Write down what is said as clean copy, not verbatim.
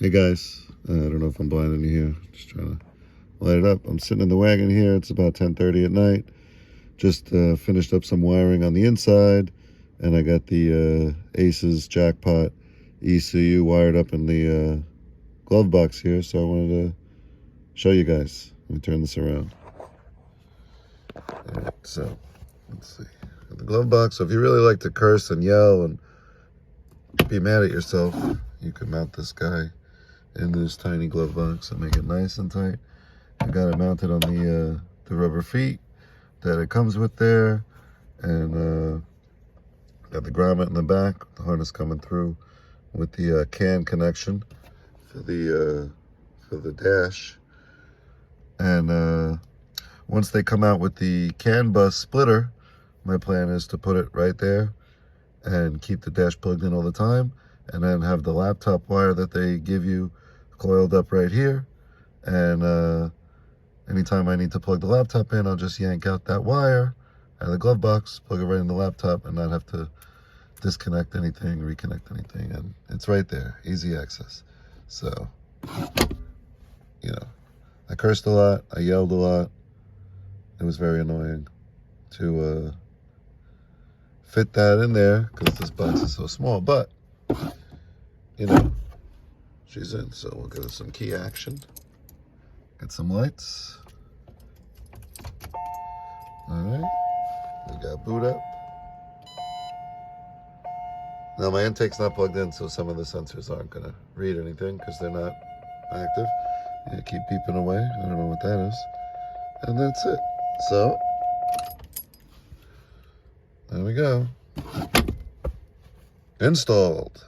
Hey guys, I don't know if I'm blinding you here. Just trying to light it up. I'm sitting in the wagon here. It's about 10:30 at night. Just finished up some wiring on the inside, and I got the ACES jackpot ECU wired up in the glove box here. So I wanted to show you guys. Let me turn this around. All right, so let's see. The glove box. So if you really like to curse and yell and be mad at yourself, you can mount this guy in this tiny glove box and make it nice and tight. I got it mounted on the rubber feet that it comes with there, and got the grommet in the back, the harness coming through with the can connection for the dash. And once they come out with the CAN bus splitter, my plan is to put it right there and keep the dash plugged in all the time, and then have the laptop wire that they give you coiled up right here. And anytime I need to plug the laptop in, I'll just yank out that wire out of the glove box, plug it right in the laptop, and not have to disconnect anything, reconnect anything. And it's right there, easy access. So, you know, I cursed a lot, I yelled a lot. It was very annoying to fit that in there because this box is so small, but you know, she's in. So we'll give it some key action. Get some lights. All right, we got boot up. Now my intake's not plugged in, so some of the sensors aren't gonna read anything because they're not active. Yeah, keep beeping away. I don't know what that is. And that's it. So, there we go. Installed.